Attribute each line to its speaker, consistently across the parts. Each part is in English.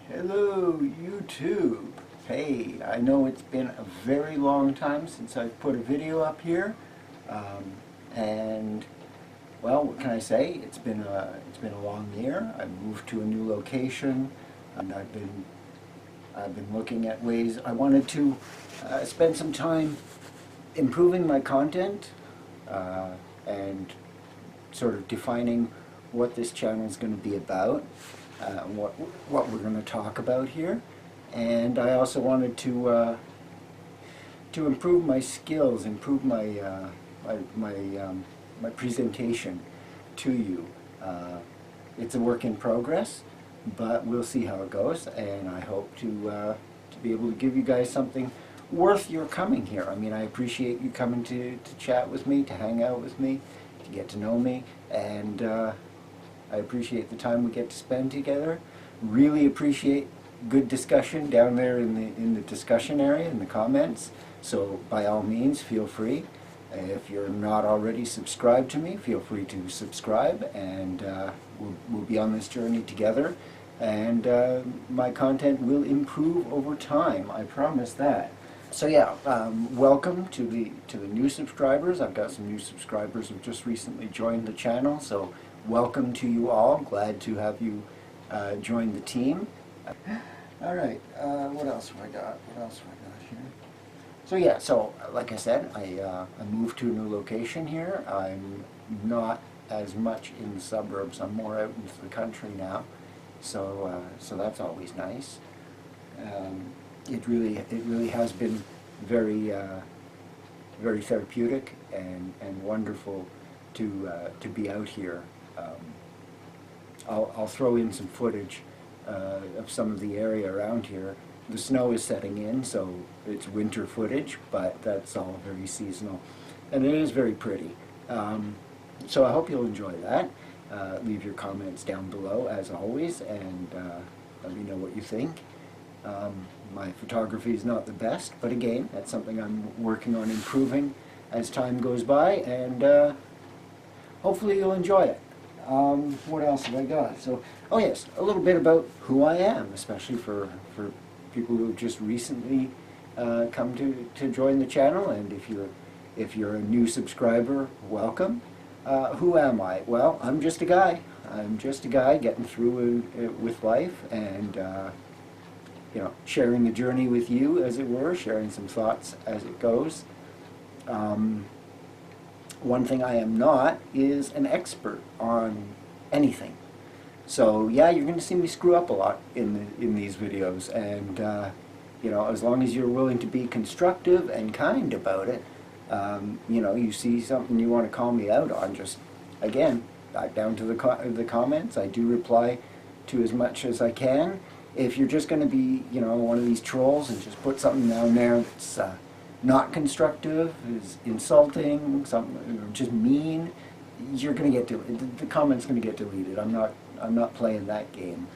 Speaker 1: Hello, YouTube. Hey, I know it's been a very long time since I've put a video up here, and well, what can I say? It's been a long year. I've moved to a new location, and I've been looking at ways. I wanted to spend some time improving my content and sort of defining what this channel is going to be about. What we're going to talk about here, and I also wanted to improve my skills, improve my presentation to you. It's a work in progress, but we'll see how it goes, and I hope to be able to give you guys something worth your coming here. I mean, I appreciate you coming to chat with me, to hang out with me, to get to know me, and I appreciate the time we get to spend together. Really appreciate good discussion down there in the discussion area, in the comments. So by all means, feel free. If you're not already subscribed to me, feel free to subscribe, and we'll be on this journey together. And my content will improve over time. I promise that. So yeah, welcome to the new subscribers. I've got some new subscribers who've just recently joined the channel. So welcome to you all. Glad to have you join the team. All right. What else have I got? What else have I got here? So yeah. So like I said, I moved to a new location here. I'm not as much in the suburbs. I'm more out into the country now. So that's always nice. It really has been very very therapeutic and wonderful to be out here. I'll throw in some footage of some of the area around here. The snow is setting in, so it's winter footage, but that's all very seasonal, and it is very pretty. So I hope you'll enjoy that. Leave your comments down below as always, and let me know what you think. My photography is not the best, but again, that's something I'm working on improving as time goes by, and hopefully you'll enjoy it. What else have I got? So, oh yes, a little bit about who I am, especially for people who have just recently come to join the channel, and if you're a new subscriber, welcome. Who am I? Well, I'm just a guy. I'm just a guy getting through with life, and you know, sharing the journey with you, as it were, sharing some thoughts as it goes. One thing I am not is an expert on anything. So yeah, you're going to see me screw up a lot in these videos, and you know, as long as you're willing to be constructive and kind about it, you know, you see something you want to call me out on, just again, back down to the comments. I do reply to as much as I can. If you're just going to be, you know, one of these trolls and just put something down there that's not constructive, is insulting, something just mean, you're going to get the comment's going to get deleted. I'm not playing that game.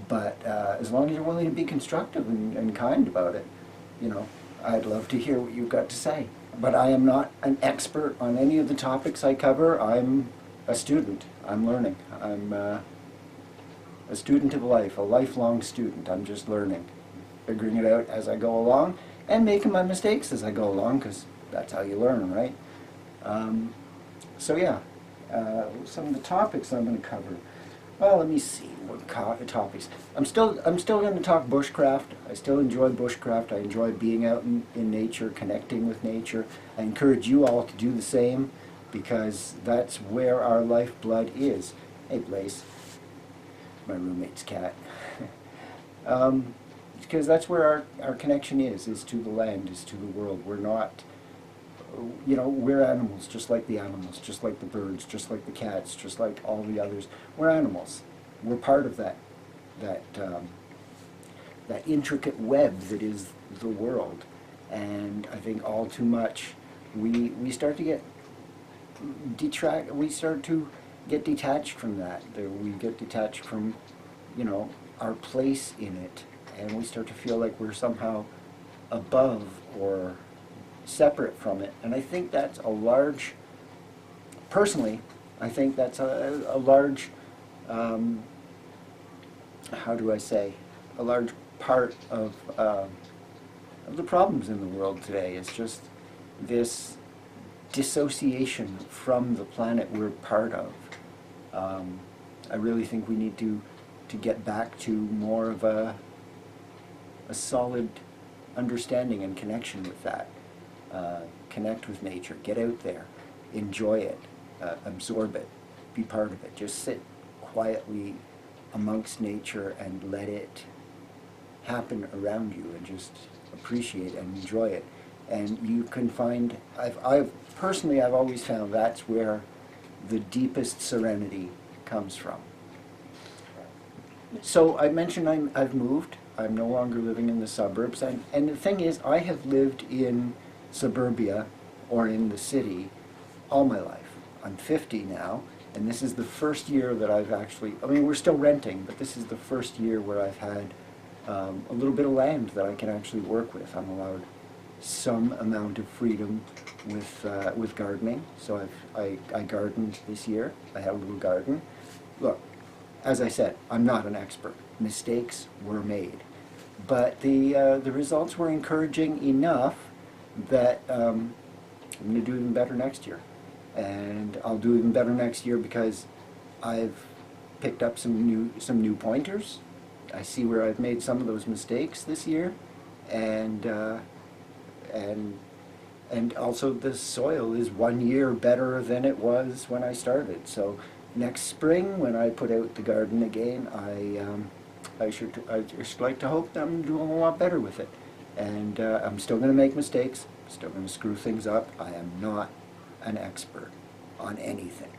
Speaker 1: But as long as you're willing to be constructive and kind about it, you know, I'd love to hear what you've got to say. But I am not an expert on any of the topics I cover. I'm a student. I'm learning. I'm a student of life, a lifelong student. I'm just learning, figuring it out as I go along, and making my mistakes as I go along, because that's how you learn, right? So yeah, some of the topics I'm going to cover. Well, let me see what topics. I'm still going to talk bushcraft. I still enjoy bushcraft. I enjoy being out in nature, connecting with nature. I encourage you all to do the same, because that's where our lifeblood is. Hey, Blaze. My roommate's cat. Because that's where our connection is to the land, is to the world. We're not, you know, we're animals, just like the animals, just like the birds, just like the cats, just like all the others. We're animals. We're part of that intricate web that is the world. And I think all too much we start to get get detached from that. We get detached from, you know, our place in it, and we start to feel like we're somehow above or separate from it. And I think that's a large, personally, I think that's a large, how do I say, a large part of the problems in the world today. It's just this dissociation from the planet we're part of. I really think we need to get back to more of a solid understanding and connection with that. Connect with nature, get out there, enjoy it, absorb it, be part of it. Just sit quietly amongst nature and let it happen around you, and just appreciate and enjoy it. And you can find, I've personally, I've always found that's where the deepest serenity comes from. So I mentioned I've moved. I'm no longer living in the suburbs, and the thing is, I have lived in suburbia or in the city all my life. I'm 50 now, and this is the first year that I've actually, I mean, we're still renting, but this is the first year where I've had a little bit of land that I can actually work with. I'm allowed some amount of freedom with gardening. So I gardened this year. I had a little garden. Look, as I said, I'm not an expert. Mistakes were made, but the results were encouraging enough that I'm going to do even better next year. And I'll do even better next year because I've picked up some new pointers. I see where I've made some of those mistakes this year, and also the soil is 1 year better than it was when I started. So next spring, when I put out the garden again, I just like to hope that I'm doing a lot better with it. And I'm still going to make mistakes, still going to screw things up. I am not an expert on anything.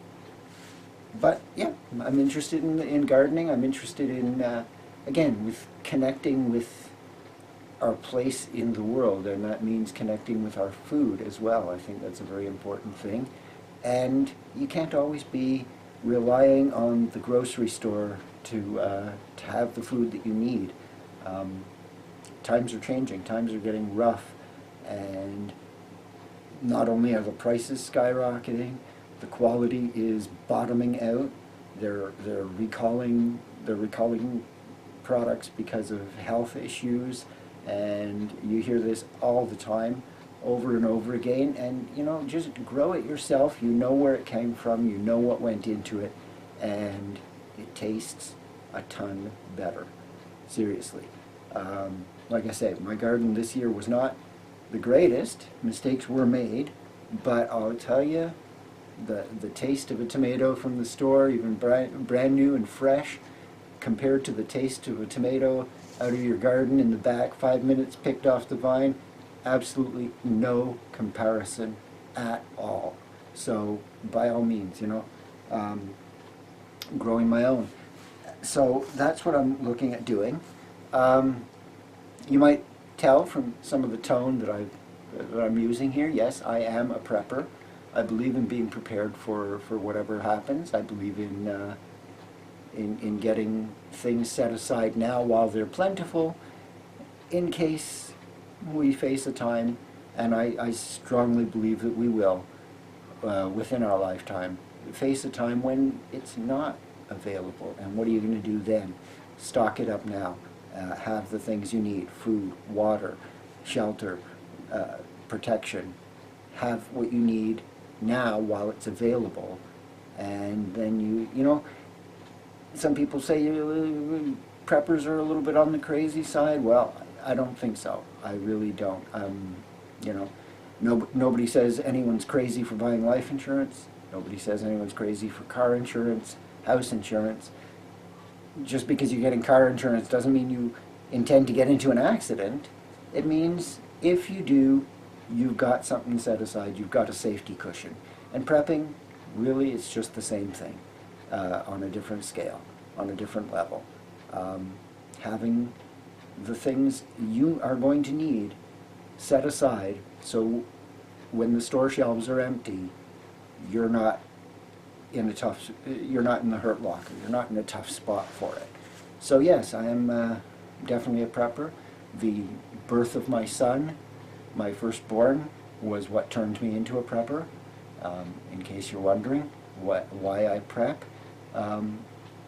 Speaker 1: But yeah, I'm interested in gardening. I'm interested in, again, with connecting with our place in the world, and that means connecting with our food as well. I think that's a very important thing. And you can't always be relying on the grocery store to have the food that you need. Times are changing, times are getting rough, and not only are the prices skyrocketing, the quality is bottoming out. They're recalling products because of health issues, and you hear this all the time, over and over again. And you know, just grow it yourself. You know where it came from, you know what went into it, and it tastes a ton better. Seriously. Like I say, my garden this year was not the greatest. Mistakes were made, but I'll tell you, the taste of a tomato from the store, even brand new and fresh, compared to the taste of a tomato out of your garden in the back, 5 minutes picked off the vine, absolutely no comparison at all. So by all means, you know, growing my own. So that's what I'm looking at doing. You might tell from some of the tone that I'm using here, yes, I am a prepper. I believe in being prepared for whatever happens. I believe in getting things set aside now while they're plentiful, in case we face a time, and I strongly believe that we will, within our lifetime, face a time when it's not available. And what are you going to do then? Stock it up now. Have the things you need: food, water, shelter, protection. Have what you need now while it's available, and then you know, some people say preppers are a little bit on the crazy side. Well, I don't think so. I really don't. You know, nobody says anyone's crazy for buying life insurance. Nobody says anyone's crazy for car insurance, house insurance. Just because you're getting car insurance doesn't mean you intend to get into an accident. It means if you do, you've got something set aside, you've got a safety cushion. And prepping, really, it's just the same thing, on a different scale, on a different level. Having the things you are going to need set aside, so when the store shelves are empty, you're not in the hurt locker, you're not in a tough spot for it. So yes, I am definitely a prepper. The birth of my son, my firstborn, was what turned me into a prepper. In case you're wondering why I prep.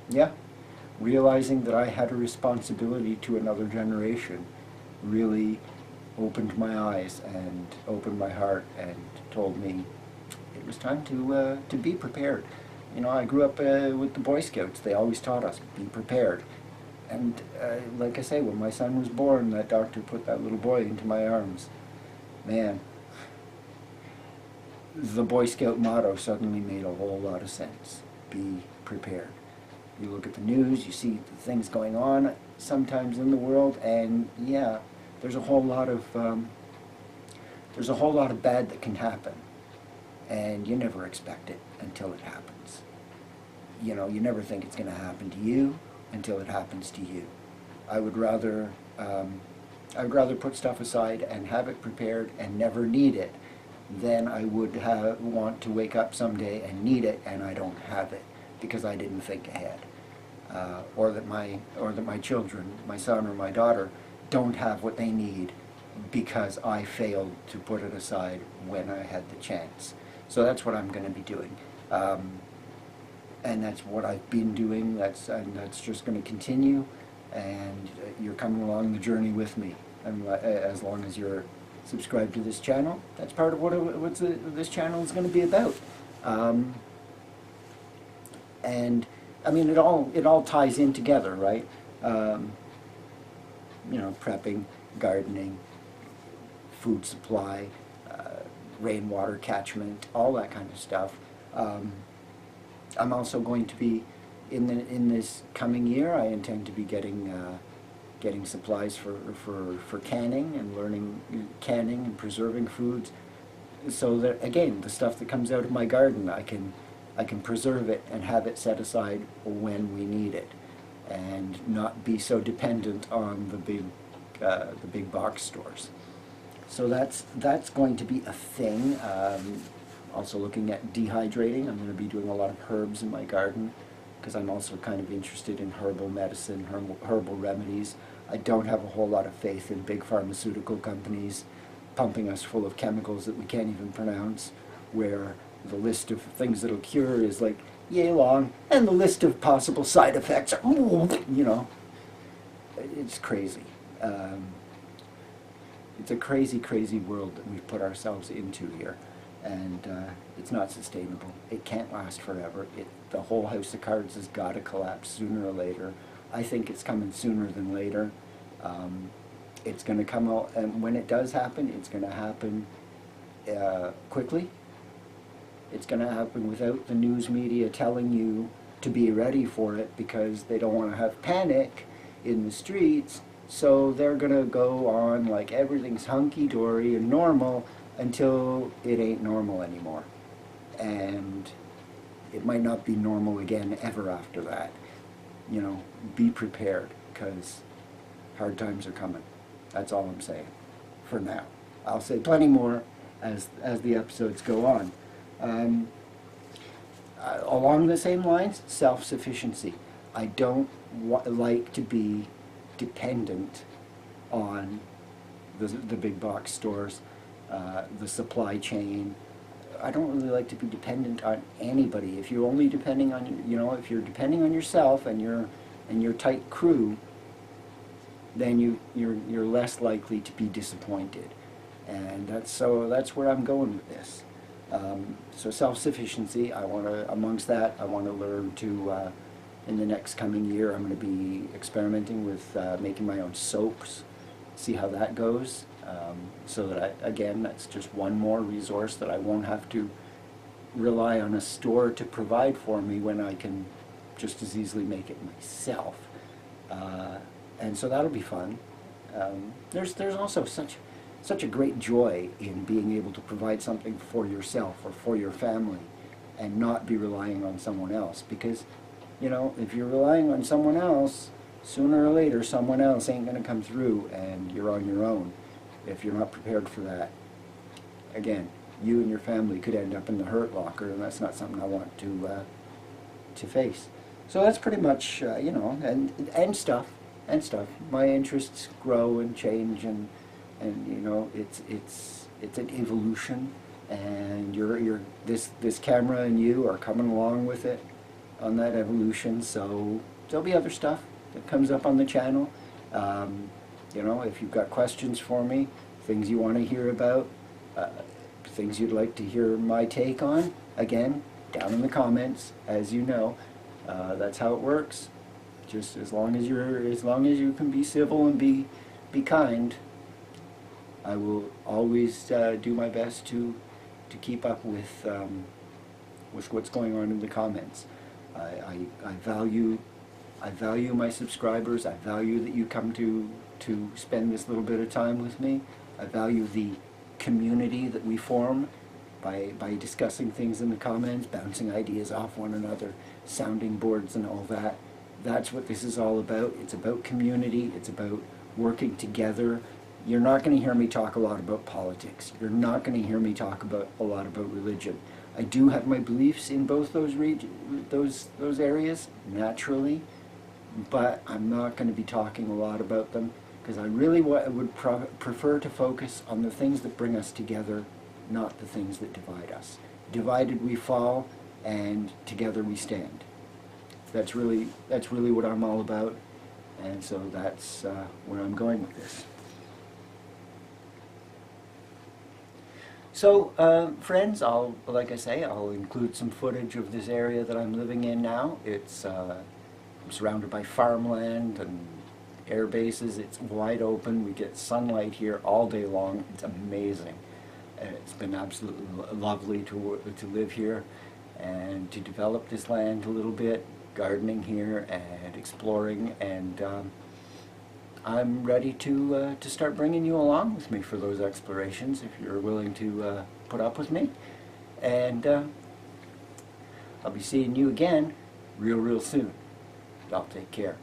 Speaker 1: Yeah, realizing that I had a responsibility to another generation really opened my eyes and opened my heart and told me it was time to be prepared. You know, I grew up with the Boy Scouts. They always taught us, be prepared. And like I say, when my son was born, that doctor put that little boy into my arms. Man, the Boy Scout motto suddenly made a whole lot of sense. Be prepared. You look at the news, you see the things going on sometimes in the world, and yeah, there's a whole lot of bad that can happen, and you never expect it until it happens. You know, you never think it's going to happen to you until it happens to you. I would rather put stuff aside and have it prepared and never need it than I would want to wake up someday and need it and I don't have it because I didn't think ahead, or that my children, my son or my daughter, don't have what they need because I failed to put it aside when I had the chance. So that's what I'm going to be doing, and that's what I've been doing. That's just going to continue, and you're coming along the journey with me. And as long as you're subscribed to this channel, that's part of what this channel is going to be about. And I mean, it all ties in together, right? You know, prepping, gardening, food supply, rainwater catchment, all that kind of stuff. I'm also going to be in this coming year. I intend to be getting supplies for canning and learning canning and preserving foods, so that again, the stuff that comes out of my garden, I can preserve it and have it set aside when we need it, and not be so dependent on the big box stores. So that's going to be a thing. Also looking at dehydrating. I'm going to be doing a lot of herbs in my garden because I'm also kind of interested in herbal medicine, herbal remedies. I don't have a whole lot of faith in big pharmaceutical companies pumping us full of chemicals that we can't even pronounce, where the list of things that'll cure is like yay long, and the list of possible side effects are, you know, it's crazy. It's a crazy, crazy world that we've put ourselves into here, and it's not sustainable. It can't last forever. The whole house of cards has got to collapse sooner or later. I think it's coming sooner than later. It's going to come out, and when it does happen, it's going to happen quickly. It's going to happen without the news media telling you to be ready for it, because they don't want to have panic in the streets. So they're going to go on like everything's hunky-dory and normal until it ain't normal anymore. And it might not be normal again ever after that. You know, be prepared, because hard times are coming. That's all I'm saying for now. I'll say plenty more as the episodes go on. Along the same lines, self-sufficiency. I don't like to be dependent on the big box stores, the supply chain. I don't really like to be dependent on anybody. If you're only depending on, you know, if you're depending on yourself and your tight crew, then you're less likely to be disappointed. And that's where I'm going with this. So self-sufficiency, amongst that, I want to learn to, in the next coming year, I'm going to be experimenting with making my own soaps, see how that goes, so that again, that's just one more resource that I won't have to rely on a store to provide for me when I can just as easily make it myself. And so that'll be fun. There's also such a great joy in being able to provide something for yourself or for your family and not be relying on someone else, because, you know, if you're relying on someone else, sooner or later someone else ain't going to come through and you're on your own if you're not prepared for that. Again, you and your family could end up in the hurt locker, and that's not something I want to face. So that's pretty much, you know, and stuff. My interests grow and change, and you know, it's an evolution, and this camera and you are coming along with it on that evolution. So there'll be other stuff that comes up on the channel. You know, if you've got questions for me, things you want to hear about, things you'd like to hear my take on, again, down in the comments, as you know. That's how it works. Just as long as you can be civil and be kind, I will always do my best to keep up with what's going on in the comments. I value my subscribers. I value that you come to spend this little bit of time with me. I value the community that we form by discussing things in the comments, bouncing ideas off one another, sounding boards and all that. That's what this is all about. It's about community. It's about working together. You're not going to hear me talk a lot about politics. You're not going to hear me talk a lot about religion. I do have my beliefs in both those areas, naturally, but I'm not going to be talking a lot about them, because I really would prefer to focus on the things that bring us together, not the things that divide us. Divided we fall, and together we stand. That's really what I'm all about, and so that's where I'm going with this. So, friends, like I say, I'll include some footage of this area that I'm living in now. I'm surrounded by farmland and air bases. It's wide open. We get sunlight here all day long. It's amazing. It's been absolutely lovely to live here and to develop this land a little bit, gardening here and exploring, and I'm ready to start bringing you along with me for those explorations, if you're willing to put up with me. And I'll be seeing you again real soon. Y'all take care.